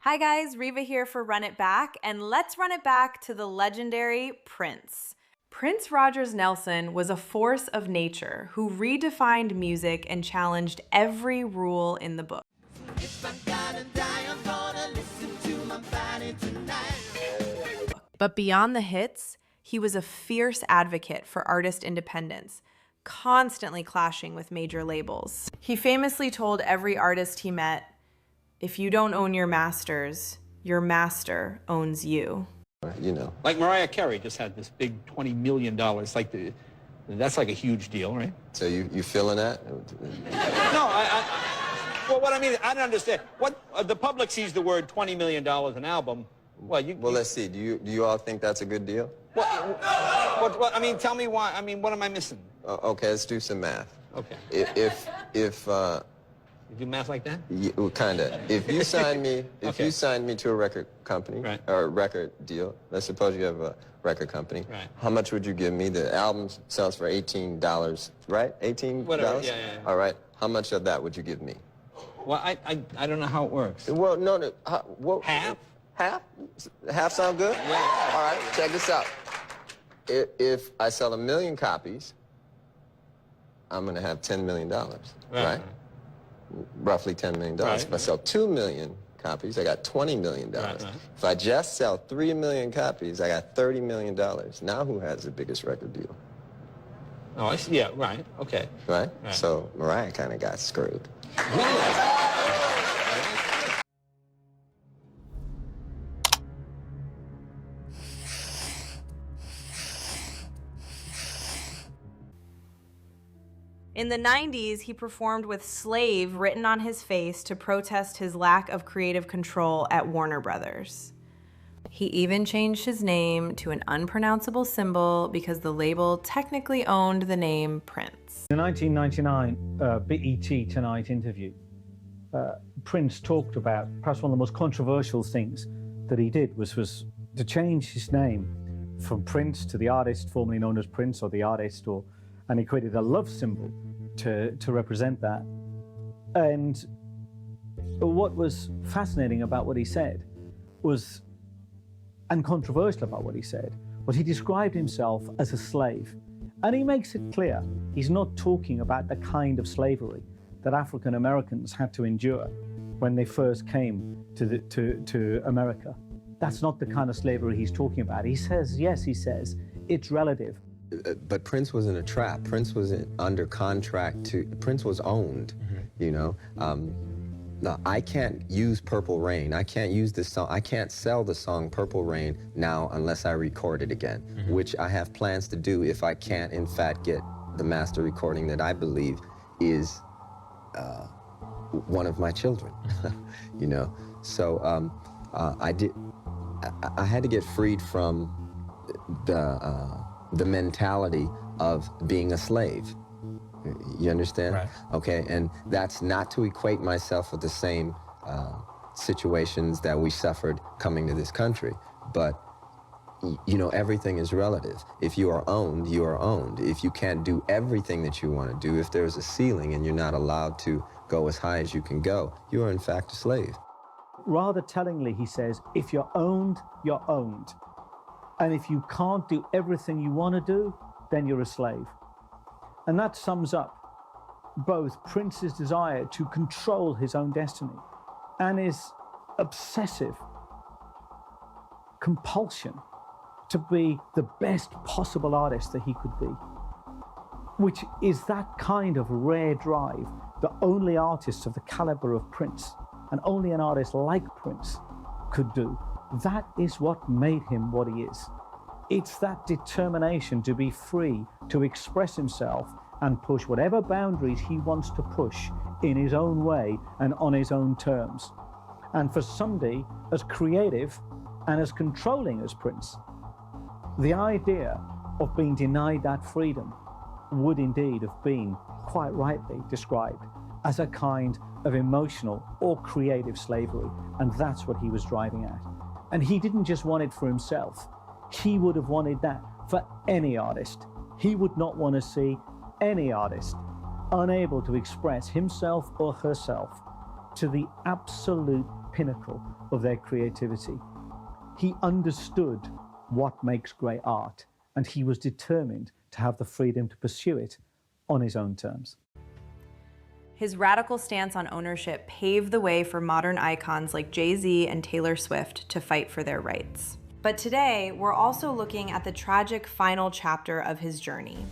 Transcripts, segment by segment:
Hi guys, Riva here for Run It Back, and let's run it back to the legendary Prince. Prince Rogers Nelson was a force of nature who redefined music and challenged every rule in the book. But beyond the hits, he was a fierce advocate for artist independence, constantly clashing with major labels. He famously told every artist he met, "If you don't own your masters, your master owns you." You know. Like Mariah Carey just had this big $20 million. That's like a huge deal, right? So you feeling that? No, well, what I mean, I don't understand. What the public sees the word $20 million an album. Well, let's see. Do you all think that's a good deal? What, I mean, tell me why. I mean, what am I missing? Okay, let's do some math. Okay. If You do math like that? Kinda. If you sign me, Okay. you signed me to a record company, Right. or a record deal. Let's suppose you have a record company. Right. How much would you give me? The album sells for $18, right? $18. Whatever. Yeah. All right. How much of that would you give me? Well, I don't know how it works. Well, no. Half? Half? Half sound good? Yeah. All right. Check this out. If I sell 1 million copies, I'm gonna have $10 million, right? Roughly $10 million. Right. If I sell 2 million copies, I got $20 million. Right. If I just sell 3 million copies, I got $30 million. Now who has the biggest record deal? Oh, I see. Yeah, right. Okay. Right? Right. So Mariah kind of got screwed. In the 90s, he performed with "Slave" written on his face to protest his lack of creative control at Warner Brothers. He even changed his name to an unpronounceable symbol because the label technically owned the name Prince. In the 1999 BET Tonight interview, Prince talked about perhaps one of the most controversial things that he did was to change his name from Prince to the artist formerly known as Prince, or the artist, and he created a love symbol to represent that. And what was fascinating about what he said was, and controversial about what he said, was he described himself as a slave. And he makes it clear he's not talking about the kind of slavery that African Americans had to endure when they first came to America. That's not the kind of slavery he's talking about. He says, it's relative. But Prince was in a trap. Prince was under contract Prince was owned, you know. No, I can't use Purple Rain. I can't use this song. I can't sell the song Purple Rain now unless I record it again, which I have plans to do if I can't, in fact, get the master recording that I believe is one of my children, you know. So I had to get freed from the mentality of being a slave. You understand? Right. Okay, and that's not to equate myself with the same situations that we suffered coming to this country, but you know, everything is relative. If you are owned, you are owned. If you can't do everything that you want to do, if there's a ceiling and you're not allowed to go as high as you can go, you are in fact a slave. Rather tellingly, he says, if you're owned, you're owned. And if you can't do everything you want to do, then you're a slave. And that sums up both Prince's desire to control his own destiny and his obsessive compulsion to be the best possible artist that he could be, which is that kind of rare drive that only artists of the caliber of Prince, and only an artist like Prince, could do. That is what made him what he is. It's that determination to be free, to express himself and push whatever boundaries he wants to push in his own way and on his own terms. And for somebody as creative and as controlling as Prince, the idea of being denied that freedom would indeed have been, quite rightly described, as a kind of emotional or creative slavery. And that's what he was driving at. And he didn't just want it for himself. He would have wanted that for any artist. He would not want to see any artist unable to express himself or herself to the absolute pinnacle of their creativity. He understood what makes great art, and he was determined to have the freedom to pursue it on his own terms. His radical stance on ownership paved the way for modern icons like Jay-Z and Taylor Swift to fight for their rights. But today, we're also looking at the tragic final chapter of his journey.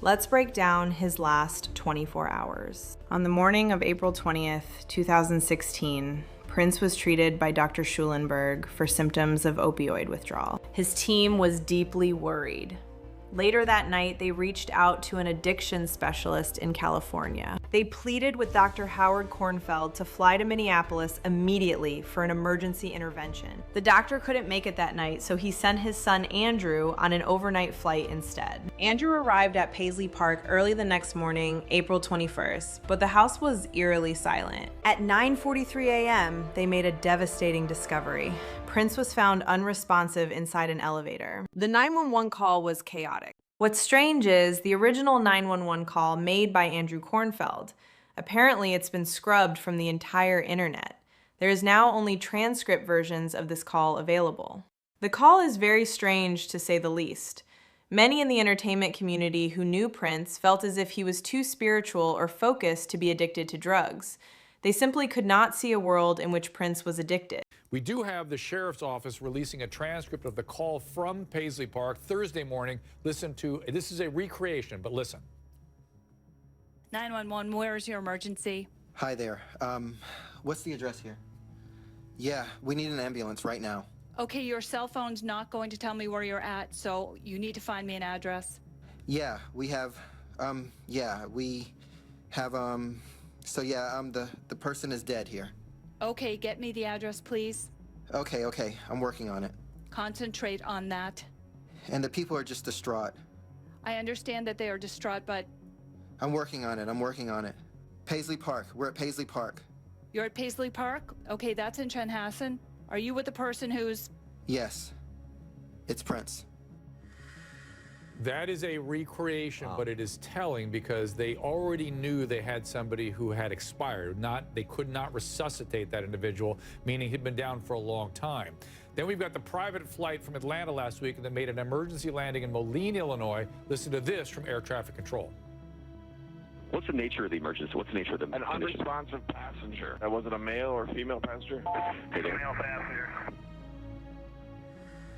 Let's break down his last 24 hours. On the morning of April 20th, 2016, Prince was treated by Dr. Schulenberg for symptoms of opioid withdrawal. His team was deeply worried. Later that night, they reached out to an addiction specialist in California. They pleaded with Dr. Howard Kornfeld to fly to Minneapolis immediately for an emergency intervention. The doctor couldn't make it that night, so he sent his son Andrew on an overnight flight instead. Andrew arrived at Paisley Park early the next morning, April 21st, but the house was eerily silent. At 9:43 a.m., they made a devastating discovery. Prince was found unresponsive inside an elevator. The 911 call was chaotic. What's strange is the original 911 call made by Andrew Kornfeld. Apparently, it's been scrubbed from the entire internet. There is now only transcript versions of this call available. The call is very strange, to say the least. Many in the entertainment community who knew Prince felt as if he was too spiritual or focused to be addicted to drugs. They simply could not see a world in which Prince was addicted. We do have the sheriff's office releasing a transcript of the call from Paisley Park Thursday morning. Listen to, this is a recreation, but listen. 911, where is your emergency? Hi there. What's the address here? Yeah, we need an ambulance right now. Okay, your cell phone's not going to tell me where you're at, so you need to find me an address. Yeah, we have, the person is dead here. Okay, get me the address, please. Okay, I'm working on it. Concentrate on that. And the people are just distraught. I understand that they are distraught, but... I'm working on it. Paisley Park, we're at Paisley Park. You're at Paisley Park? Okay, that's in Chanhassen. Are you with the person who's... Yes, it's Prince. That is a recreation, but it is telling because they already knew they had somebody who had expired. They could not resuscitate that individual, meaning he'd been down for a long time. Then we've got the private flight from Atlanta last week that made an emergency landing in Moline, Illinois. Listen to this from air traffic control. What's the nature of the emergency? What's the nature of the An unresponsive passenger. Was it a male or female passenger? Female passenger.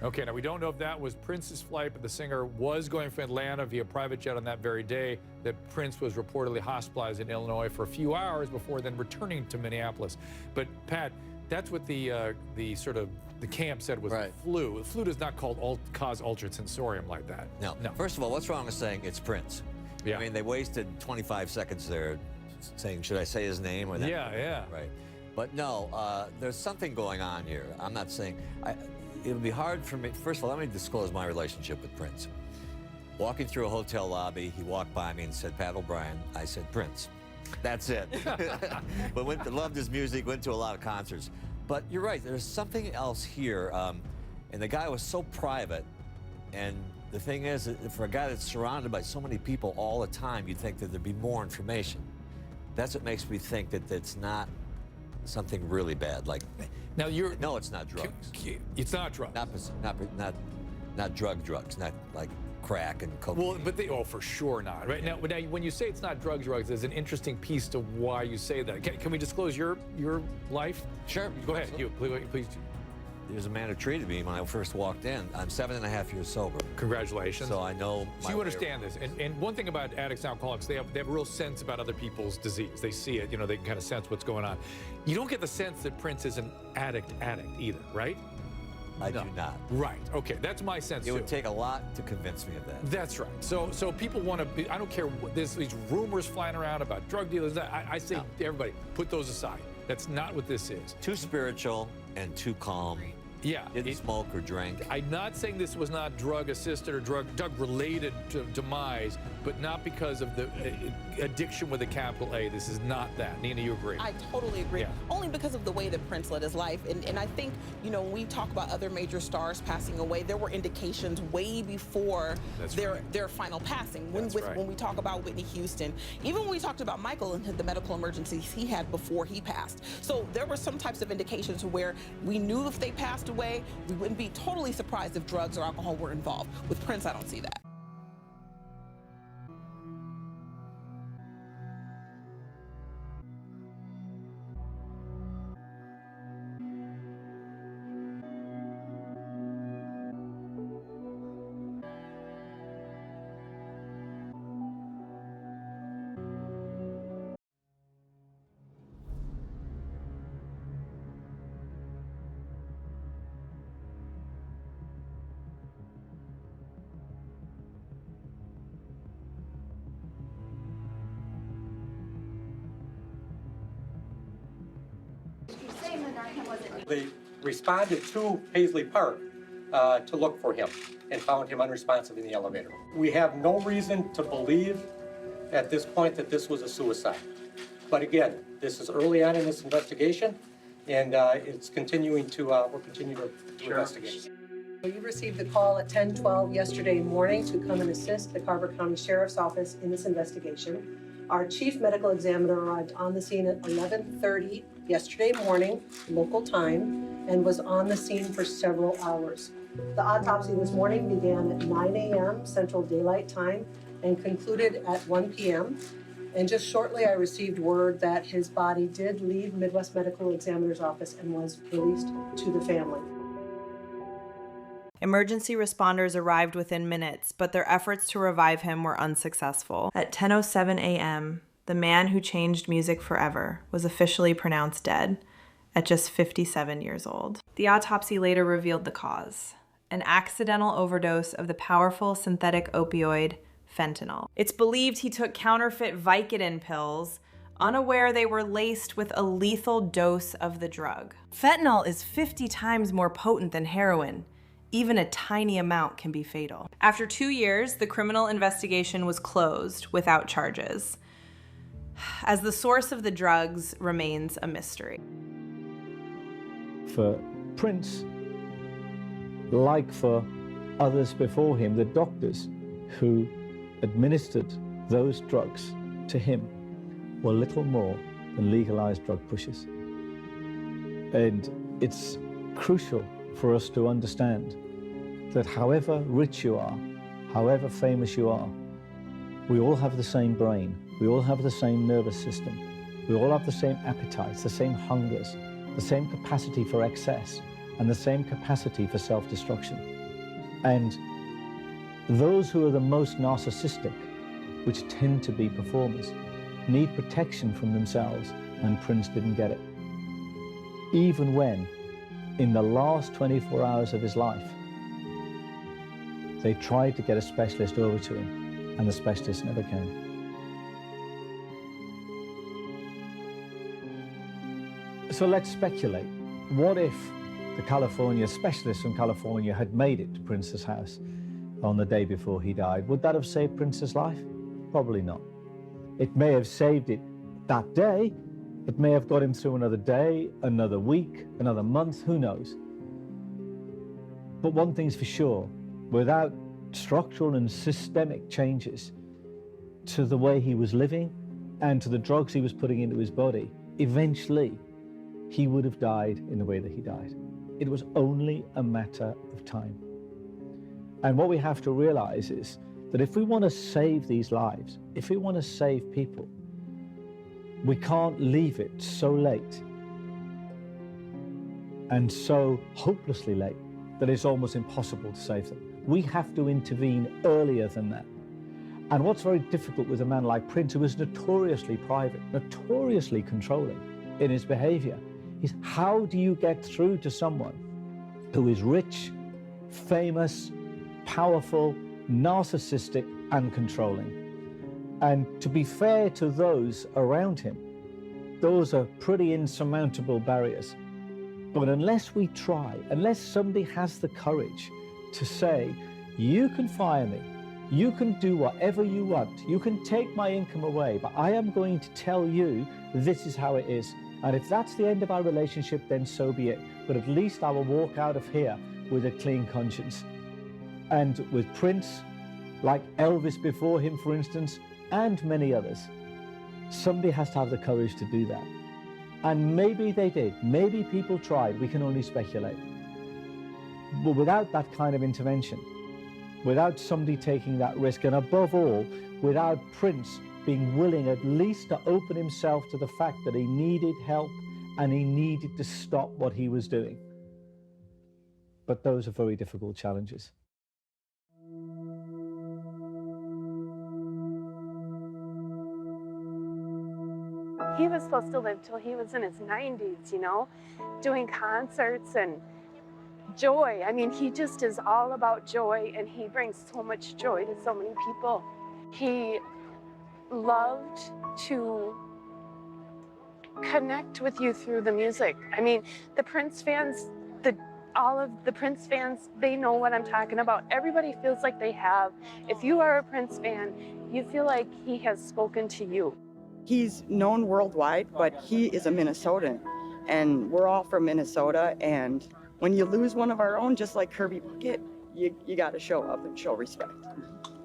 Okay, now we don't know if that was Prince's flight, but the singer was going from Atlanta via private jet on that very day that Prince was reportedly hospitalized in Illinois for a few hours before then returning to Minneapolis. But Pat, that's what the camp said was flu. The flu does not cause ulcer sensorium like that. No. First of all, what's wrong with saying it's Prince? Yeah. I mean, they wasted 25 seconds there saying, should I say his name or that? Yeah. Right. But no, there's something going on here. I'm not saying... It would be hard for me. First of all, let me disclose my relationship with Prince. Walking through a hotel lobby, he walked by me and said, Pat O'Brien. I said, Prince. That's it. But loved his music, went to a lot of concerts. But you're right, there's something else here. And the guy was so private. And the thing is, for a guy that's surrounded by so many people all the time, you'd think that there'd be more information. That's what makes me think that it's not something really bad. Like, now no, it's not drugs. It's not drugs. Not drugs. Not like crack and cocaine. Well, but for sure not. Right now, when you say it's not drugs, there's an interesting piece to why you say that. Can we disclose your life? Sure. Go ahead. You please. There's a man who treated me when I first walked in. I'm 7.5 years sober. Congratulations. So I know. So you understand this. And one thing about addicts and alcoholics, they have a real sense about other people's disease. They see it. They can kind of sense what's going on. You don't get the sense that Prince is an addict either, right? I do not. Right. Okay. That's my sense. It would take a lot to convince me of that. That's right. So people want to. I don't care what these rumors flying around about drug dealers. I say to everybody, put those aside. That's not what this is. Too spiritual and too calm Yeah. Didn't smoke or drink. I'm not saying this was not drug-assisted or drug-related demise, but not because of the addiction with a capital A. This is not that. Nina, you agree? I totally agree. Yeah. Only because of the way that Prince led his life. And I think, you know, when we talk about other major stars passing away, there were indications way before their final passing. When we talk about Whitney Houston, even when we talked about Michael and the medical emergencies he had before he passed. So there were some types of indications where we knew if they passed away, we wouldn't be totally surprised if drugs or alcohol were involved. With Prince, I don't see that. They responded to Paisley Park to look for him and found him unresponsive in the elevator. We have no reason to believe at this point that this was a suicide. But again, this is early on in this investigation, and it's continuing to, we're continuing to investigate. You received the call at 10:12 yesterday morning to come and assist the Carver County Sheriff's Office in this investigation. Our chief medical examiner arrived on the scene at 11:30 yesterday morning, local time, and was on the scene for several hours. The autopsy this morning began at 9 a.m. Central Daylight Time and concluded at 1 p.m. And just shortly, I received word that his body did leave Midwest Medical Examiner's office and was released to the family. Emergency responders arrived within minutes, but their efforts to revive him were unsuccessful. At 10:07 a.m., the man who changed music forever was officially pronounced dead at just 57 years old. The autopsy later revealed the cause: an accidental overdose of the powerful synthetic opioid fentanyl. It's believed he took counterfeit Vicodin pills, unaware they were laced with a lethal dose of the drug. Fentanyl is 50 times more potent than heroin. Even a tiny amount can be fatal. After 2 years, the criminal investigation was closed without charges, as the source of the drugs remains a mystery. For Prince, like for others before him, the doctors who administered those drugs to him were little more than legalized drug pushers. And it's crucial for us to understand that however rich you are, however famous you are, we all have the same brain, we all have the same nervous system, we all have the same appetites, the same hungers, the same capacity for excess, and the same capacity for self-destruction. And those who are the most narcissistic, which tend to be performers, need protection from themselves, and Prince didn't get it. Even when, in the last 24 hours of his life, they tried to get a specialist over to him, and the specialist never came. So let's speculate. What if the California specialist from California had made it to Prince's house on the day before he died? Would that have saved Prince's life? Probably not. It may have saved it that day. It may have got him through another day, another week, another month, who knows? But one thing's for sure, without structural and systemic changes to the way he was living and to the drugs he was putting into his body, eventually he would have died in the way that he died. It was only a matter of time. And what we have to realize is that if we want to save these lives, if we want to save people, we can't leave it so late and so hopelessly late that it's almost impossible to save them. We have to intervene earlier than that. And what's very difficult with a man like Prince, who was notoriously private, notoriously controlling in his behavior, is how do you get through to someone who is rich, famous, powerful, narcissistic, and controlling? And to be fair to those around him, those are pretty insurmountable barriers. But unless we try, unless somebody has the courage to say, you can fire me, you can do whatever you want, you can take my income away, but I am going to tell you this is how it is. And if that's the end of our relationship, then so be it. But at least I will walk out of here with a clean conscience. And with Prince, like Elvis before him, for instance, and many others, somebody has to have the courage to do that. And maybe they did, maybe people tried, we can only speculate. But without that kind of intervention, without somebody taking that risk, and above all, without Prince being willing at least to open himself to the fact that he needed help and he needed to stop what he was doing. But those are very difficult challenges. He was supposed to live till he was in his 90s, you know, doing concerts and joy. I mean, he just is all about joy, and he brings so much joy to so many people. He loved to connect with you through the music. I mean, the Prince fans, all of the Prince fans, they know what I'm talking about. Everybody feels like they have. If you are a Prince fan, you feel like he has spoken to you. He's known worldwide, but he is a Minnesotan, and we're all from Minnesota, and when you lose one of our own, just like Kirby Puckett, you got to show up and show respect.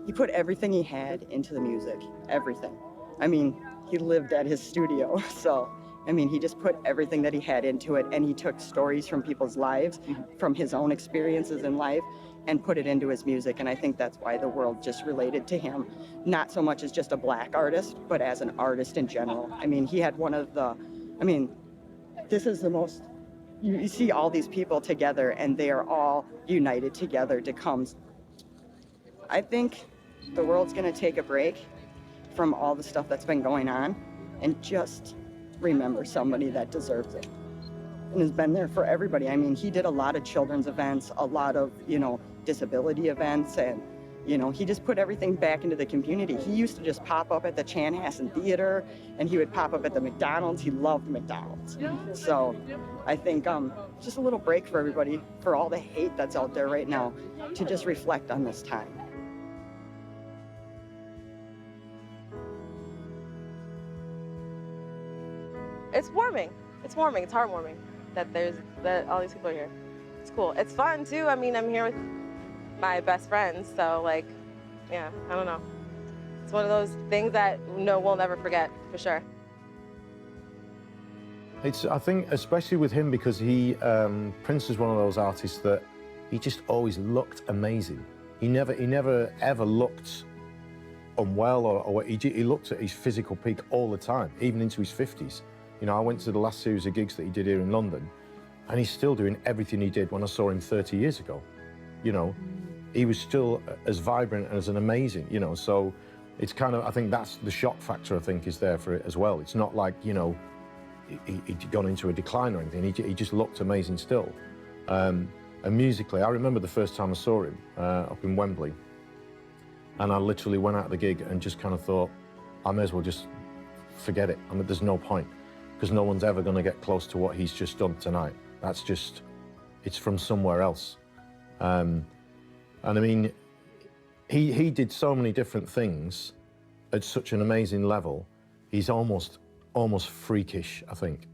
He put everything he had into the music, everything. I mean, he lived at his studio, so, I mean, he just put everything that he had into it, and he took stories from people's lives, from his own experiences in life, and put it into his music, and I think that's why the world just related to him, not so much as just a black artist, but as an artist in general. I mean, he had one of the, I mean, this is the most, you see all these people together, and they are all united together to come. I think the world's gonna take a break from all the stuff that's been going on and just remember somebody that deserves it and has been there for everybody. I mean, he did a lot of children's events, a lot of, you know, disability events, and, you know, he just put everything back into the community. He used to just pop up at the Chanhassen Theater, and he would pop up at the McDonald's. He loved McDonald's. So I think just a little break for everybody, for all the hate that's out there right now, to just reflect on this time. It's warming. It's warming. It's heartwarming that all these people are here. It's cool. It's fun too. I mean, I'm here with my best friends, so like, yeah, I don't know. It's one of those things that we'll never forget, for sure. I think, especially with him, because Prince is one of those artists that he just always looked amazing. He never ever looked unwell, or he looked at his physical peak all the time, even into his 50s. You know, I went to the last series of gigs that he did here in London, and he's still doing everything he did when I saw him 30 years ago. You know, he was still as vibrant and as an amazing, you know, so it's kind of, I think that's the shock factor, I think, is there for it as well. It's not like, you know, he'd gone into a decline or anything. He just looked amazing still. And musically, I remember the first time I saw him up in Wembley, and I literally went out of the gig and just kind of thought, I may as well just forget it. I mean, there's no point, because no one's ever going to get close to what he's just done tonight. That's just, it's from somewhere else. And I mean, he did so many different things at such an amazing level. He's almost freakish, I think.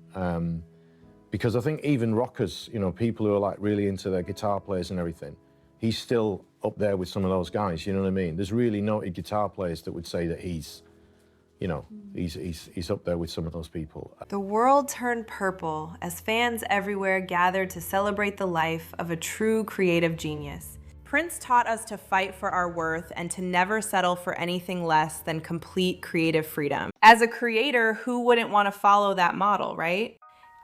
Because I think even rockers, you know, people who are like really into their guitar players and everything, he's still up there with some of those guys, you know what I mean? There's really noted guitar players that would say that he's, you know, he's up there with some of those people. The world turned purple as fans everywhere gathered to celebrate the life of a true creative genius. Prince taught us to fight for our worth and to never settle for anything less than complete creative freedom. As a creator, who wouldn't want to follow that model, right?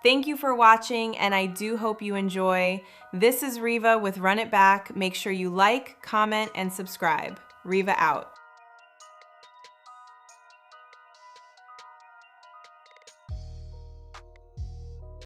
Thank you for watching, and I do hope you enjoy. This is Riva with Run It Back. Make sure you like, comment, and subscribe. Riva out.